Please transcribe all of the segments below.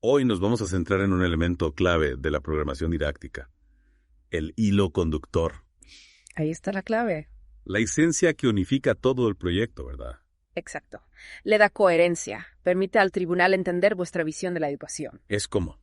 Hoy nos vamos a centrar en un elemento clave de la programación didáctica, el hilo conductor. Ahí está la clave. La esencia que unifica todo el proyecto, ¿verdad? Exacto. Le da coherencia. Permite al tribunal entender vuestra visión de la educación. Es como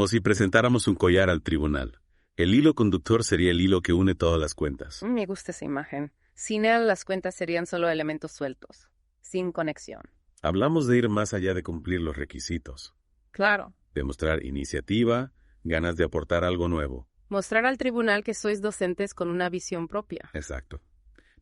si presentáramos un collar al tribunal. El hilo conductor sería el hilo que une todas las cuentas. Me gusta esa imagen. Sin él, las cuentas serían solo elementos sueltos, sin conexión. Hablamos de ir más allá de cumplir los requisitos. Claro. Demostrar iniciativa, ganas de aportar algo nuevo. Mostrar al tribunal que sois docentes con una visión propia. Exacto.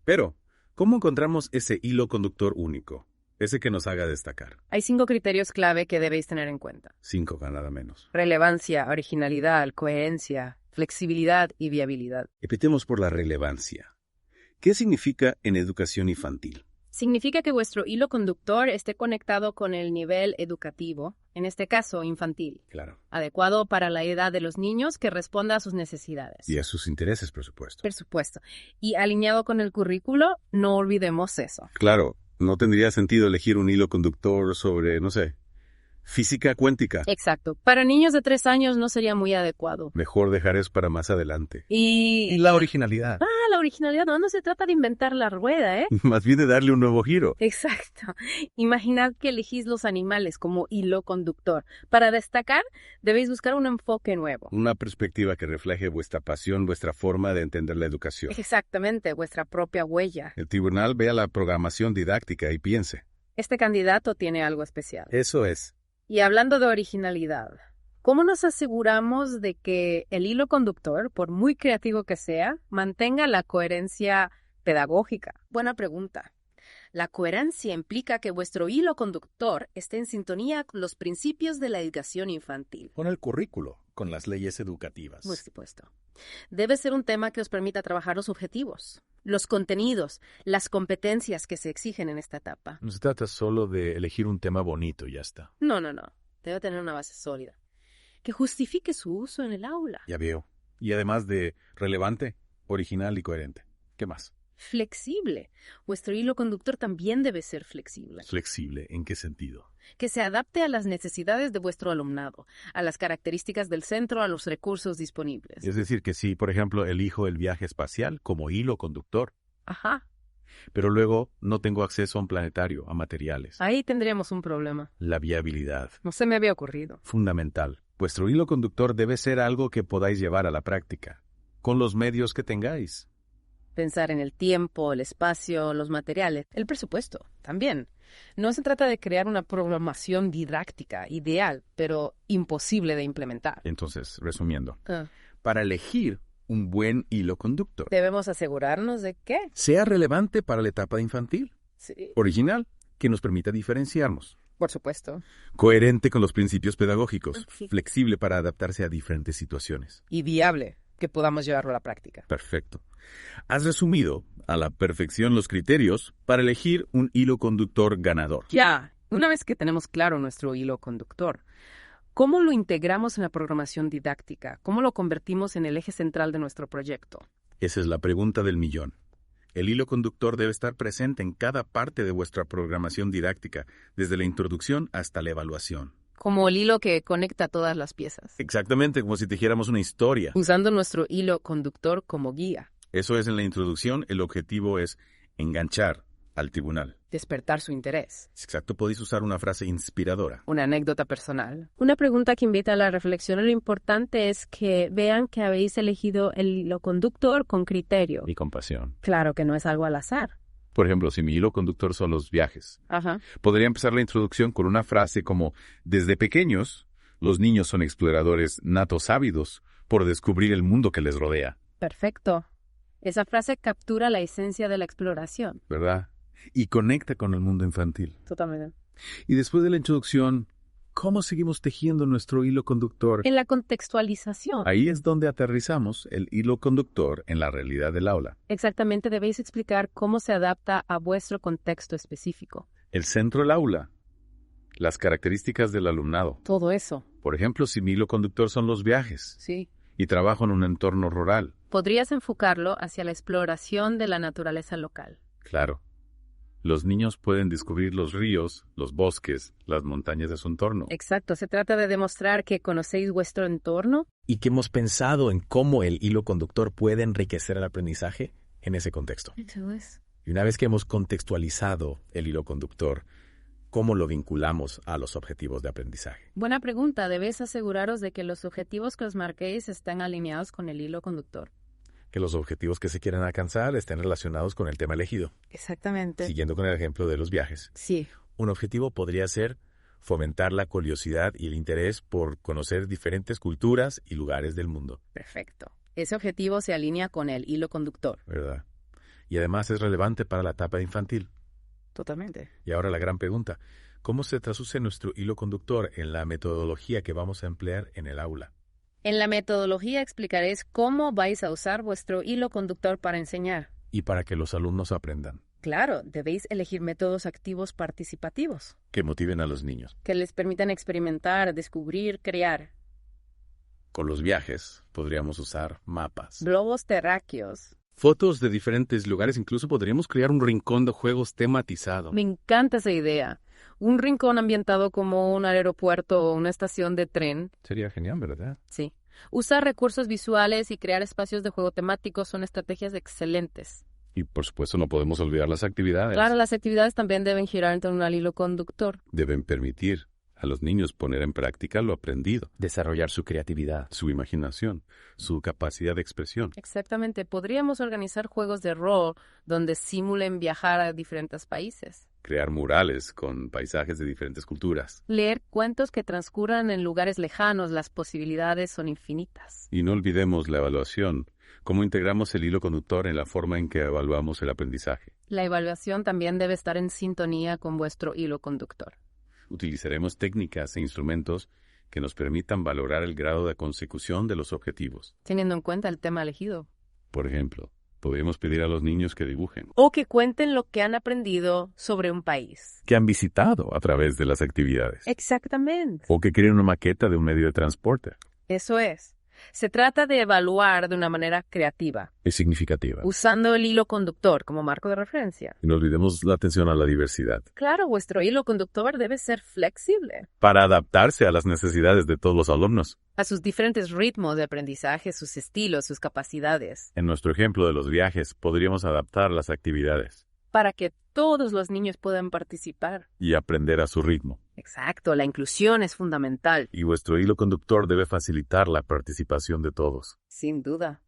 Pero, ¿cómo encontramos ese hilo conductor único? Ese que nos haga destacar. Hay 5 criterios clave que debéis tener en cuenta. 5, nada menos. Relevancia, originalidad, coherencia, flexibilidad y viabilidad. Empecemos por la relevancia. ¿Qué significa en educación infantil? Significa que vuestro hilo conductor esté conectado con el nivel educativo, en este caso infantil. Claro. Adecuado para la edad de los niños, que responda a sus necesidades. Y a sus intereses, por supuesto. Por supuesto. Y alineado con el currículo, no olvidemos eso. Claro, no tendría sentido elegir un hilo conductor sobre, no sé, física cuántica. Exacto. Para niños de 3 años no sería muy adecuado. Mejor dejar eso para más adelante. Y la originalidad. La originalidad no se trata de inventar la rueda, ¿eh? Más bien de darle un nuevo giro. Exacto. Imaginad que elegís los animales como hilo conductor. Para destacar, debéis buscar un enfoque nuevo. Una perspectiva que refleje vuestra pasión, vuestra forma de entender la educación. Exactamente, vuestra propia huella. El tribunal vea la programación didáctica y piense. Este candidato tiene algo especial. Eso es. Y hablando de originalidad, ¿cómo nos aseguramos de que el hilo conductor, por muy creativo que sea, mantenga la coherencia pedagógica? Buena pregunta. La coherencia implica que vuestro hilo conductor esté en sintonía con los principios de la educación infantil. Con el currículo, con las leyes educativas. Por supuesto. Debe ser un tema que os permita trabajar los objetivos, los contenidos, las competencias que se exigen en esta etapa. No se trata solo de elegir un tema bonito y ya está. No. Debe tener una base sólida, que justifique su uso en el aula. Ya veo. Y además de relevante, original y coherente. ¿Qué más? Flexible. Vuestro hilo conductor también debe ser flexible. ¿Flexible? ¿En qué sentido? Que se adapte a las necesidades de vuestro alumnado, a las características del centro, a los recursos disponibles. Es decir, que si, por ejemplo, elijo el viaje espacial como hilo conductor, Ajá. pero luego no tengo acceso a un planetario, a materiales. Ahí tendríamos un problema. La viabilidad. No se me había ocurrido. Fundamental. Vuestro hilo conductor debe ser algo que podáis llevar a la práctica, con los medios que tengáis. Pensar en el tiempo, el espacio, los materiales, el presupuesto, también. No se trata de crear una programación didáctica ideal, pero imposible de implementar. Entonces, resumiendo, para elegir un buen hilo conductor, Debemos asegurarnos de que... sea relevante para la etapa infantil, Sí, original, que nos permita diferenciarnos, por supuesto. coherente con los principios pedagógicos, flexible para adaptarse a diferentes situaciones. Y viable, que podamos llevarlo a la práctica. Perfecto. Has resumido a la perfección los criterios para elegir un hilo conductor ganador. Ya, una vez que tenemos claro nuestro hilo conductor, ¿cómo lo integramos en la programación didáctica? ¿Cómo lo convertimos en el eje central de nuestro proyecto? Esa es la pregunta del millón. El hilo conductor debe estar presente en cada parte de vuestra programación didáctica, desde la introducción hasta la evaluación. Como el hilo que conecta todas las piezas. Exactamente, como si tejéramos una historia. Usando nuestro hilo conductor como guía. Eso es en la introducción, el objetivo es enganchar al tribunal. Despertar su interés. Exacto, podéis usar una frase inspiradora. Una anécdota personal. Una pregunta que invita a la reflexión. Lo importante es que vean que habéis elegido el hilo conductor con criterio. Y compasión. Claro que no es algo al azar. Por ejemplo, si mi hilo conductor son los viajes, Ajá. podría empezar la introducción con una frase como: desde pequeños, los niños son exploradores natos ávidos por descubrir el mundo que les rodea. Perfecto. Esa frase captura la esencia de la exploración. ¿Verdad? Y conecta con el mundo infantil. Totalmente. Y después de la introducción, ¿cómo seguimos tejiendo nuestro hilo conductor? En la contextualización. Ahí es donde aterrizamos el hilo conductor en la realidad del aula. Exactamente, debéis explicar cómo se adapta a vuestro contexto específico. El centro del aula. Las características del alumnado. Todo eso. Por ejemplo, si mi hilo conductor son los viajes Sí. y trabajo en un entorno rural. Podrías enfocarlo hacia la exploración de la naturaleza local. Claro. Los niños pueden descubrir los ríos, los bosques, las montañas de su entorno. Exacto, se trata de demostrar que conocéis vuestro entorno. Y que hemos pensado en cómo el hilo conductor puede enriquecer el aprendizaje en ese contexto. Eso es. Y una vez que hemos contextualizado el hilo conductor, ¿cómo lo vinculamos a los objetivos de aprendizaje? Buena pregunta. Debéis aseguraros de que los objetivos que os marquéis estén alineados con el hilo conductor. Que los objetivos que se quieran alcanzar estén relacionados con el tema elegido. Exactamente. Siguiendo con el ejemplo de los viajes. Sí. Un objetivo podría ser fomentar la curiosidad y el interés por conocer diferentes culturas y lugares del mundo. Perfecto. Ese objetivo se alinea con el hilo conductor. ¿Verdad? Y además es relevante para la etapa infantil. Totalmente. Y ahora la gran pregunta, ¿cómo se traduce nuestro hilo conductor en la metodología que vamos a emplear en el aula? En la metodología explicaréis cómo vais a usar vuestro hilo conductor para enseñar. Y para que los alumnos aprendan. Claro, debéis elegir métodos activos participativos, Que motiven a los niños. que les permitan experimentar, descubrir, crear. Con los viajes podríamos usar mapas. Globos terráqueos. Fotos de diferentes lugares, incluso podríamos crear un rincón de juegos tematizado. Me encanta esa idea. Un rincón ambientado como un aeropuerto o una estación de tren. Sería genial, ¿verdad? Sí. Usar recursos visuales y crear espacios de juego temáticos son estrategias excelentes. Y por supuesto no podemos olvidar las actividades. Claro, las actividades también deben girar en torno al hilo conductor. Deben permitir a los niños poner en práctica lo aprendido, Desarrollar su creatividad. su imaginación, su capacidad de expresión. Exactamente. Podríamos organizar juegos de rol donde simulen viajar a diferentes países. Crear murales con paisajes de diferentes culturas. Leer cuentos que transcurran en lugares lejanos. Las posibilidades son infinitas. Y no olvidemos la evaluación. ¿Cómo integramos el hilo conductor en la forma en que evaluamos el aprendizaje? La evaluación también debe estar en sintonía con vuestro hilo conductor. Utilizaremos técnicas e instrumentos que nos permitan valorar el grado de consecución de los objetivos. Teniendo en cuenta el tema elegido. Por ejemplo, podemos pedir a los niños que dibujen, O que cuenten lo que han aprendido sobre un país. que han visitado a través de las actividades, Exactamente. o que creen una maqueta de un medio de transporte. Eso es. Se trata de evaluar de una manera creativa, Es significativa. usando el hilo conductor como marco de referencia. Y no olvidemos la atención a la diversidad, Claro, vuestro hilo conductor debe ser flexible para adaptarse a las necesidades de todos los alumnos. a sus diferentes ritmos de aprendizaje, sus estilos, sus capacidades, En nuestro ejemplo de los viajes, podríamos adaptar las actividades para que todos los niños puedan participar. y aprender a su ritmo. Exacto, la inclusión es fundamental, Y vuestro hilo conductor debe facilitar la participación de todos. sin duda.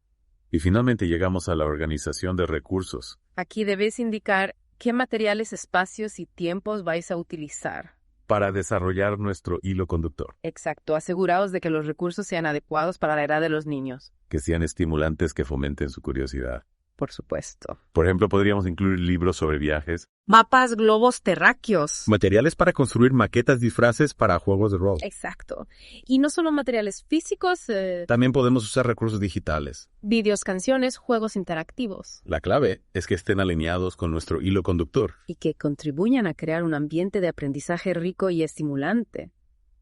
Y finalmente llegamos a la organización de recursos. Aquí debéis indicar qué materiales, espacios y tiempos vais a utilizar. Para desarrollar nuestro hilo conductor, Exacto, aseguraos de que los recursos sean adecuados para la edad de los niños. que sean estimulantes que fomenten su curiosidad. Por supuesto. Por ejemplo, podríamos incluir libros sobre viajes, Mapas, globos terráqueos. materiales para construir maquetas disfraces para juegos de rol. Exacto. Y no solo materiales físicos, También podemos usar recursos digitales. vídeos, canciones, juegos interactivos. La clave es que estén alineados con nuestro hilo conductor. Y que contribuyan a crear un ambiente de aprendizaje rico y estimulante.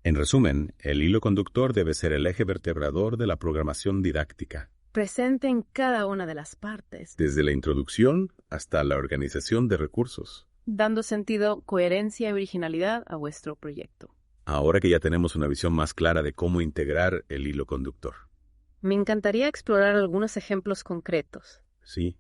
En resumen, el hilo conductor debe ser el eje vertebrador de la programación didáctica, Presente en cada una de las partes, desde la introducción hasta la organización de recursos. dando sentido, coherencia y originalidad a vuestro proyecto. Ahora que ya tenemos una visión más clara de cómo integrar el hilo conductor. Me encantaría explorar algunos ejemplos concretos. Sí.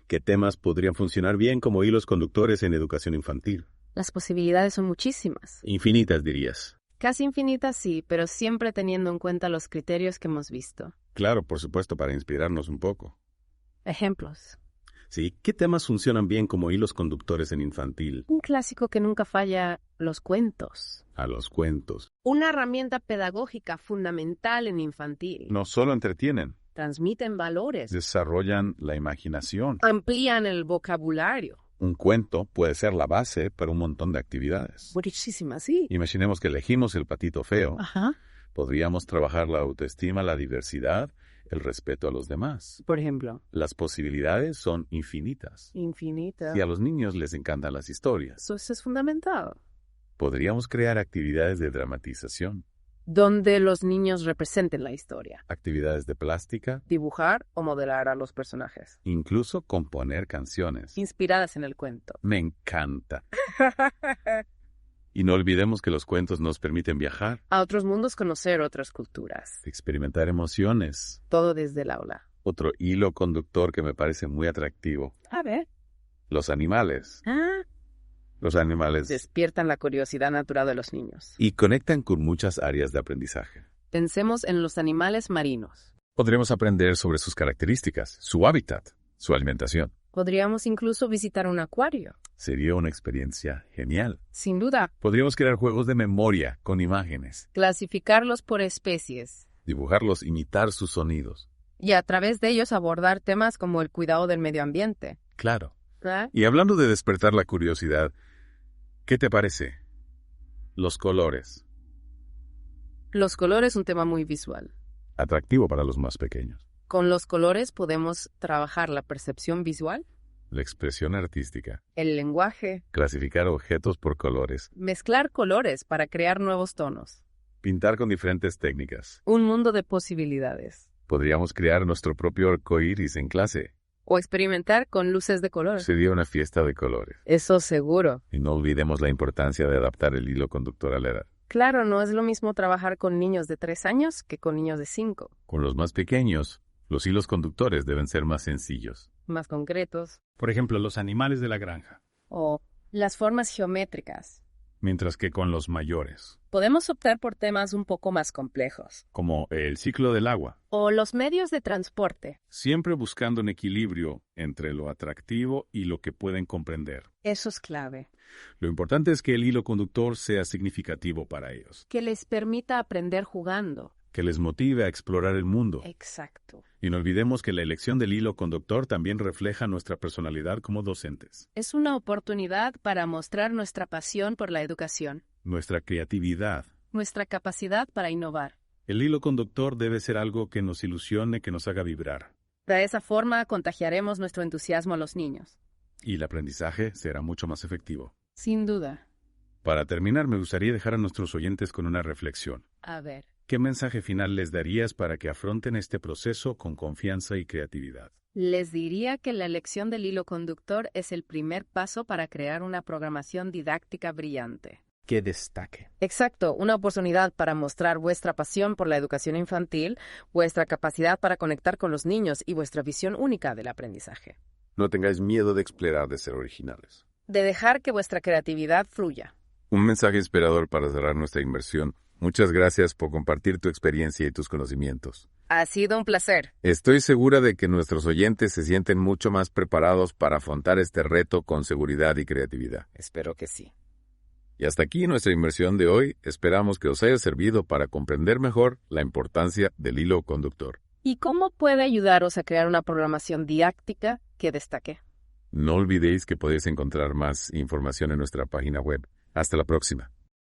¿Qué temas podrían funcionar bien como hilos conductores en educación infantil? Las posibilidades son muchísimas. Infinitas, dirías. Casi infinitas, sí, pero siempre teniendo en cuenta los criterios que hemos visto. Claro, por supuesto, para inspirarnos un poco. Ejemplos. Sí, ¿qué temas funcionan bien como hilos conductores en infantil? Un clásico que nunca falla, los cuentos. A los cuentos. Una herramienta pedagógica fundamental en infantil. No solo entretienen, Transmiten valores. desarrollan la imaginación. Amplían el vocabulario. Un cuento puede ser la base para un montón de actividades. Buenísima, sí. Imaginemos que elegimos el patito feo. Ajá. Podríamos trabajar la autoestima, la diversidad, el respeto a los demás. Por ejemplo. Las posibilidades son infinitas. Infinita. Y a los niños les encantan las historias. Eso es fundamental. Podríamos crear actividades de dramatización. donde los niños representen la historia. Actividades de plástica, Dibujar o modelar a los personajes, incluso componer canciones. inspiradas en el cuento. Me encanta. Y no olvidemos que los cuentos nos permiten viajar, A otros mundos, conocer otras culturas. experimentar emociones. Todo desde el aula. Otro hilo conductor que me parece muy atractivo. A ver. Los animales. Ah, Los animales. despiertan la curiosidad natural de los niños. Y conectan con muchas áreas de aprendizaje. Pensemos en los animales marinos. Podremos aprender sobre sus características, su hábitat, su alimentación. Podríamos incluso visitar un acuario. Sería una experiencia genial. Sin duda, Podríamos crear juegos de memoria con imágenes, clasificarlos por especies dibujarlos, imitar sus sonidos. y a través de ellos abordar temas como el cuidado del medio ambiente. Claro. ¿Ah? Y hablando de despertar la curiosidad, ¿qué te parece? Los colores. Los colores, un tema muy visual. Atractivo para los más pequeños. Con los colores podemos trabajar la percepción visual, La expresión artística. el lenguaje, Clasificar objetos por colores. mezclar colores para crear nuevos tonos. Pintar con diferentes técnicas. Un mundo de posibilidades. Podríamos crear nuestro propio arco iris en clase. O experimentar con luces de color. Sería una fiesta de colores. Eso seguro. Y no olvidemos la importancia de adaptar el hilo conductor a la edad. Claro, no es lo mismo trabajar con niños de 3 años que con niños de 5. Con los más pequeños, los hilos conductores deben ser más sencillos. Más concretos. Por ejemplo, los animales de la granja. O las formas geométricas. Mientras que con los mayores, Podemos optar por temas un poco más complejos. como el ciclo del agua, O los medios de transporte. siempre buscando un equilibrio entre lo atractivo y lo que pueden comprender. Eso es clave. Lo importante es que el hilo conductor sea significativo para ellos, Que les permita aprender jugando. que les motive a explorar el mundo. Exacto. Y no olvidemos que la elección del hilo conductor también refleja nuestra personalidad como docentes, Es una oportunidad para mostrar nuestra pasión por la educación, nuestra creatividad. nuestra capacidad para innovar. El hilo conductor debe ser algo que nos ilusione, que nos haga vibrar. De esa forma contagiaremos nuestro entusiasmo a los niños. Y el aprendizaje será mucho más efectivo. Sin duda. Para terminar, me gustaría dejar a nuestros oyentes con una reflexión. A ver. ¿Qué mensaje final les darías para que afronten este proceso con confianza y creatividad? Les diría que la elección del hilo conductor es el primer paso para crear una programación didáctica brillante. Que destaque. Exacto, una oportunidad para mostrar vuestra pasión por la educación infantil, vuestra capacidad para conectar con los niños y vuestra visión única del aprendizaje. No tengáis miedo de explorar, de ser originales. De dejar que vuestra creatividad fluya. Un mensaje inspirador para cerrar nuestra inmersión. Muchas gracias por compartir tu experiencia y tus conocimientos. Ha sido un placer. Estoy segura de que nuestros oyentes se sienten mucho más preparados para afrontar este reto con seguridad y creatividad. Espero que sí. Y hasta aquí nuestra inmersión de hoy. Esperamos que os haya servido para comprender mejor la importancia del hilo conductor. ¿Y cómo puede ayudaros a crear una programación didáctica que destaque? No olvidéis que podéis encontrar más información en nuestra página web. Hasta la próxima.